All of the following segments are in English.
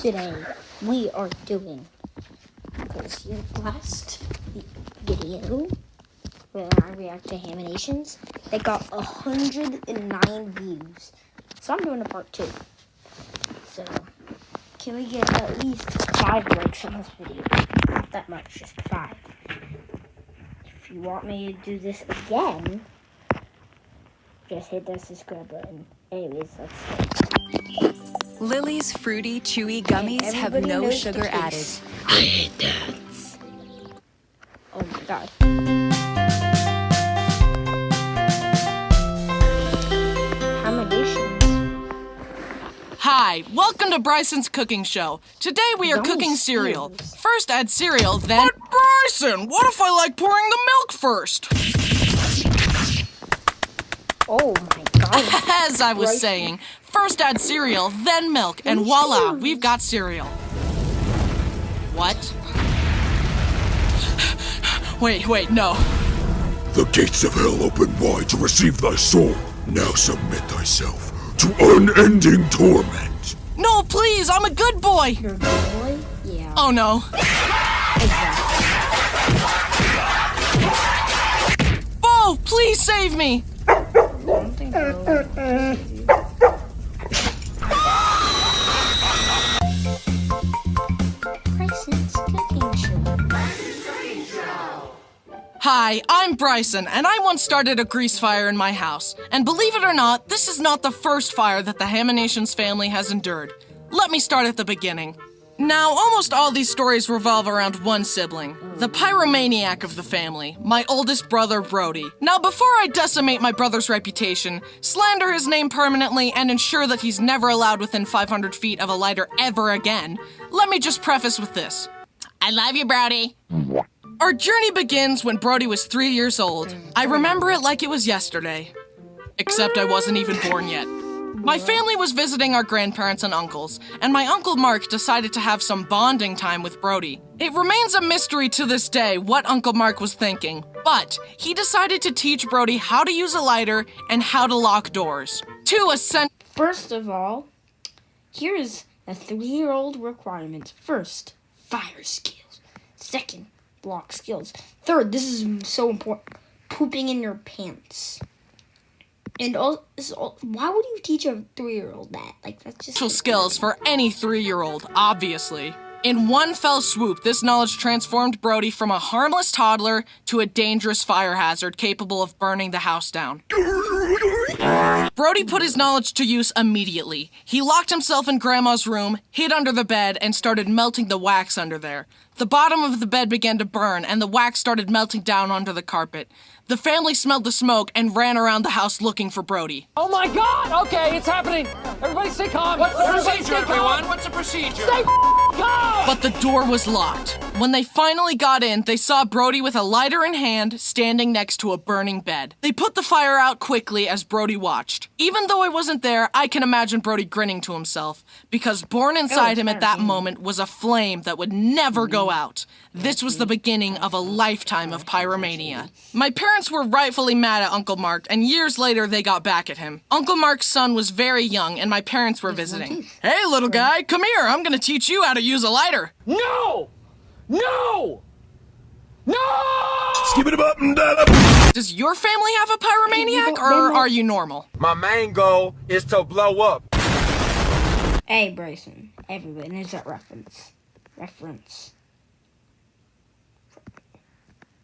Today we are doing, because last video where I react to haminations, they got 109 views. So I'm doing a part 2. So can we get at least 5 likes on this video? Not that much, just 5. If you want me to do this again, just hit that subscribe button. Anyways, let's start. Lily's fruity, chewy gummies have no sugar added. I hate that. Oh my god. Haminations. Hi, welcome to Bryson's cooking show. Today we are cooking cereal. First add cereal, then... But Bryson, what if I like pouring the milk first? Oh my god. As I was saying, first add cereal, then milk, and voila, we've got cereal. What? Wait, no. The gates of hell open wide to receive thy soul. Now submit thyself to unending torment. No, please, I'm a good boy. You're a good boy? Yeah. Oh no. Bo, please save me. I don't think Bryson's cooking show. Hi, I'm Bryson, and I once started a grease fire in my house. And believe it or not, this is not the first fire that the Haminations family has endured. Let me start at the beginning. Now, almost all these stories revolve around one sibling, the pyromaniac of the family, my oldest brother, Brody. Now, before I decimate my brother's reputation, slander his name permanently, and ensure that he's never allowed within 500 feet of a lighter ever again, let me just preface with this. I love you, Brody. Our journey begins when Brody was 3 years old. I remember it like it was yesterday. Except I wasn't even born yet. My family was visiting our grandparents and uncles, and my Uncle Mark decided to have some bonding time with Brody. It remains a mystery to this day what Uncle Mark was thinking, but he decided to teach Brody how to use a lighter and how to lock doors. First of all, here is a 3-year-old requirement. First, fire skills. Second, block skills. Third, this is so important, pooping in your pants. And also, why would you teach a 3-year-old that? Like, that's just... skills for any 3-year-old, obviously. In one fell swoop, this knowledge transformed Brody from a harmless toddler to a dangerous fire hazard capable of burning the house down. Brody put his knowledge to use immediately. He locked himself in Grandma's room, hid under the bed, and started melting the wax under there. The bottom of the bed began to burn, and the wax started melting down onto the carpet. The family smelled the smoke and ran around the house looking for Brody. Oh my God! Okay, it's happening! Everybody stay calm! What's the procedure, everyone? What's the procedure? Stay calm! But the door was locked. When they finally got in, they saw Brody with a lighter in hand, standing next to a burning bed. They put the fire out quickly as Brody watched. Even though I wasn't there, I can imagine Brody grinning to himself, because born inside him at that moment was a flame that would never go out. This was the beginning of a lifetime of pyromania. My parents were rightfully mad at Uncle Mark, and years later they got back at him. Uncle Mark's son was very young, and my parents were visiting. Hey, little guy, come here. I'm gonna teach you how to use a lighter. No! No! No! Skip it up and down up. Does your family have a pyromaniac, or are you normal? My main goal is to blow up. Hey, Bryson. Everybody knows that reference.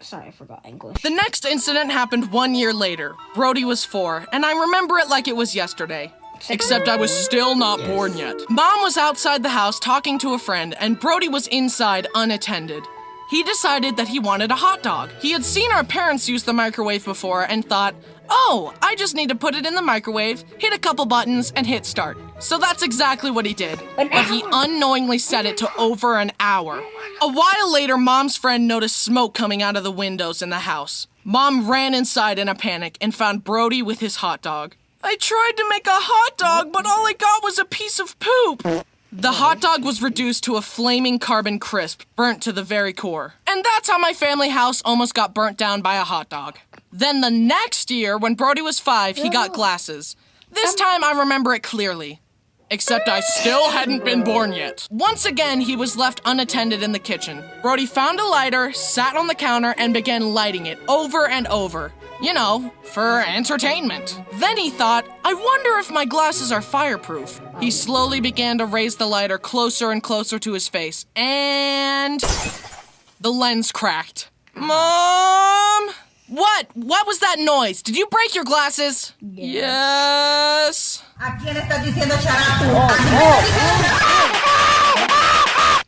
Sorry, I forgot English. The next incident happened 1 year later. Brody was 4, and I remember it like it was yesterday. Except I was still not born yet. Mom was outside the house talking to a friend, and Brody was inside unattended. He decided that he wanted a hot dog. He had seen our parents use the microwave before and thought, oh, I just need to put it in the microwave, hit a couple buttons, and hit start. So that's exactly what he did. But he unknowingly set it to over an hour. A while later, Mom's friend noticed smoke coming out of the windows in the house. Mom ran inside in a panic and found Brody with his hot dog. I tried to make a hot dog, but all I got was a piece of poop. The hot dog was reduced to a flaming carbon crisp, burnt to the very core. And that's how my family house almost got burnt down by a hot dog. Then the next year, when Brody was 5, he got glasses. This time I remember it clearly. Except I still hadn't been born yet. Once again, he was left unattended in the kitchen. Brody found a lighter, sat on the counter, and began lighting it over and over. You know, for entertainment. Then he thought, I wonder if my glasses are fireproof. He slowly began to raise the lighter closer and closer to his face, and the lens cracked. Mom! What? What was that noise? Did you break your glasses? Yes.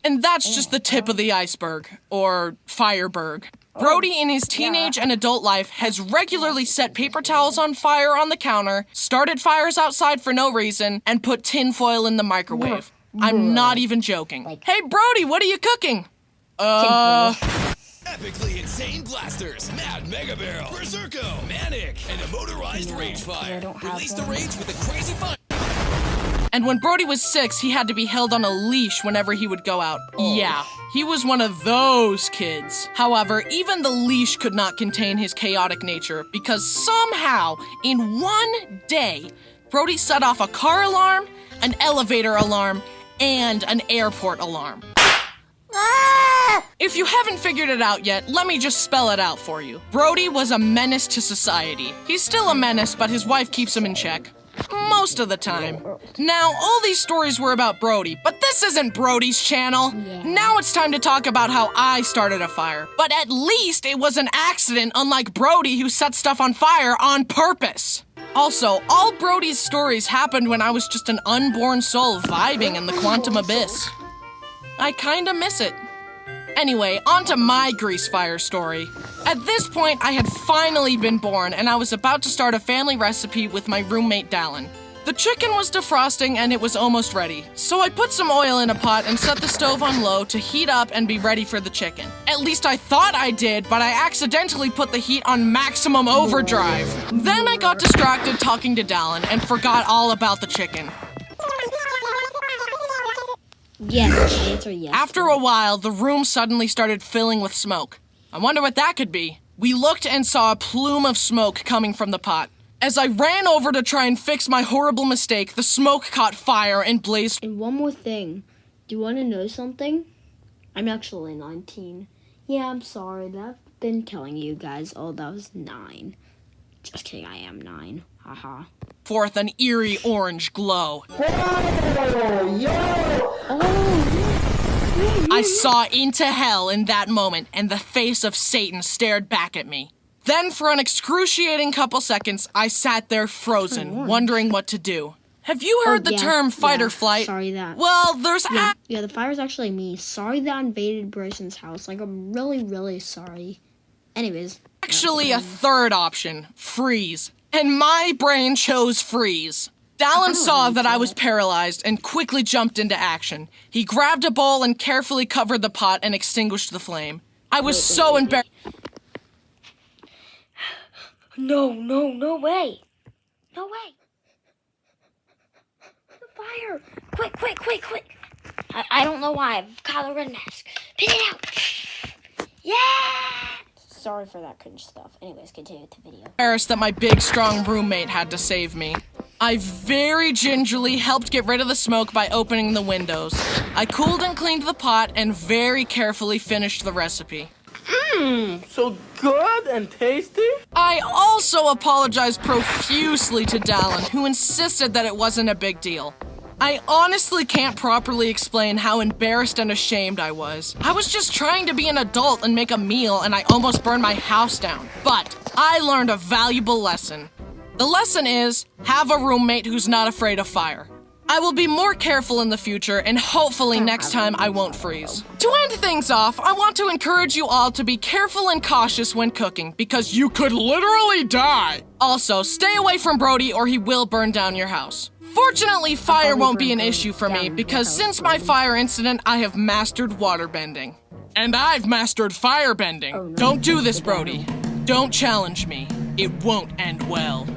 And that's just the tip of the iceberg, or fireberg. Brody, in his teenage and adult life, has regularly set paper towels on fire on the counter, started fires outside for no reason, and put tinfoil in the microwave. I'm not even joking. Hey, Brody, what are you cooking? Epically insane blasters, Mad Mega Barrel, Berserko, Manic, and a motorized rage fire. Release the rage with a crazy fire. And when Brody was 6, he had to be held on a leash whenever he would go out. Yeah, he was one of those kids. However, even the leash could not contain his chaotic nature because somehow, in one day, Brody set off a car alarm, an elevator alarm, and an airport alarm. If you haven't figured it out yet, let me just spell it out for you. Brody was a menace to society. He's still a menace, but his wife keeps him in check. Most of the time. Now, all these stories were about Brody, but this isn't Brody's channel. Now it's time to talk about how I started a fire. But at least it was an accident, unlike Brody, who set stuff on fire on purpose. Also, all Brody's stories happened when I was just an unborn soul vibing in the quantum abyss. I kinda miss it. Anyway, on to my grease fire story. At this point, I had finally been born, and I was about to start a family recipe with my roommate Dallin. The chicken was defrosting and it was almost ready, so I put some oil in a pot and set the stove on low to heat up and be ready for the chicken. At least I thought I did, but I accidentally put the heat on maximum overdrive. Then I got distracted talking to Dallin and forgot all about the chicken. Yes, answer yes. After a while, the room suddenly started filling with smoke. I wonder what that could be. We looked and saw a plume of smoke coming from the pot. As I ran over to try and fix my horrible mistake, the smoke caught fire and blazed. And one more thing. Do you want to know something? I'm actually 19. Yeah, I'm sorry that I've been telling you guys, oh, that was 9. Just kidding, I am 9. Haha. Forth an eerie orange glow. I saw into hell in that moment, and the face of Satan stared back at me. Then, for an excruciating couple seconds, I sat there frozen, wondering what to do. Have you heard the term fight or flight? Sorry that. Well, there's Yeah, the fire's actually me. Sorry that I invaded Bryson's house. Like, I'm really, really sorry. Anyways. actually a third option, freeze. And my brain chose freeze. Dallin saw that I was paralyzed and quickly jumped into action. He grabbed a bowl and carefully covered the pot and extinguished the flame. I was so embarrassed. No way. No way. The fire. Quick. I don't know why. I've got a red mask. Put it out. Yeah. Sorry for that cringe stuff. Anyways, continue with the video. Embarrassed that my big, strong roommate had to save me. I very gingerly helped get rid of the smoke by opening the windows. I cooled and cleaned the pot and very carefully finished the recipe. So good and tasty? I also apologized profusely to Dallin, who insisted that it wasn't a big deal. I honestly can't properly explain how embarrassed and ashamed I was. I was just trying to be an adult and make a meal, and I almost burned my house down. But I learned a valuable lesson. The lesson is, have a roommate who's not afraid of fire. I will be more careful in the future, and hopefully next time I won't freeze. To end things off, I want to encourage you all to be careful and cautious when cooking, because you could literally die. Also, stay away from Brody or he will burn down your house. Fortunately, fire won't be an issue for me, because since my fire incident, I have mastered waterbending. And I've mastered firebending. Don't do this, Brody. Don't challenge me. It won't end well.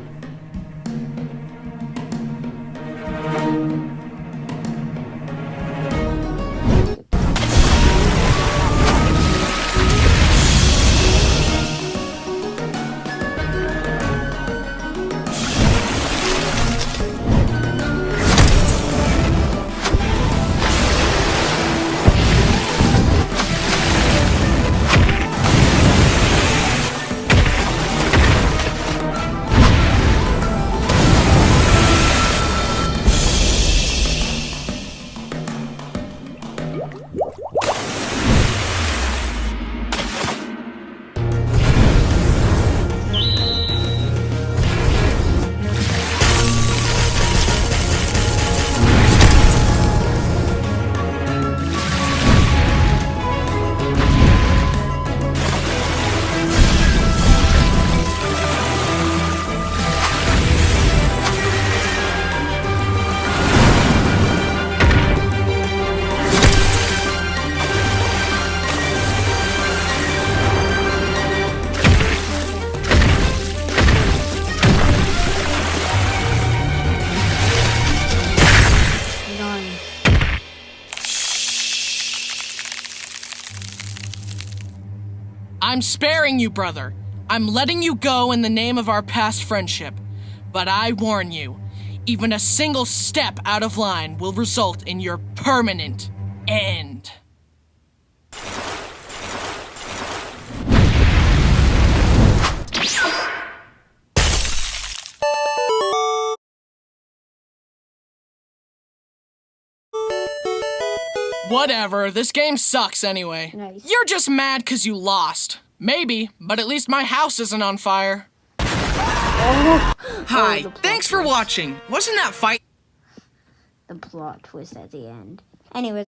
I'm sparing you, brother. I'm letting you go in the name of our past friendship. But I warn you, even a single step out of line will result in your permanent end. Whatever, this game sucks anyway. Nice. You're just mad 'cause you lost. Maybe, but at least my house isn't on fire. Hi, thanks for watching. Wasn't that fight? The plot twist at the end. Anyway.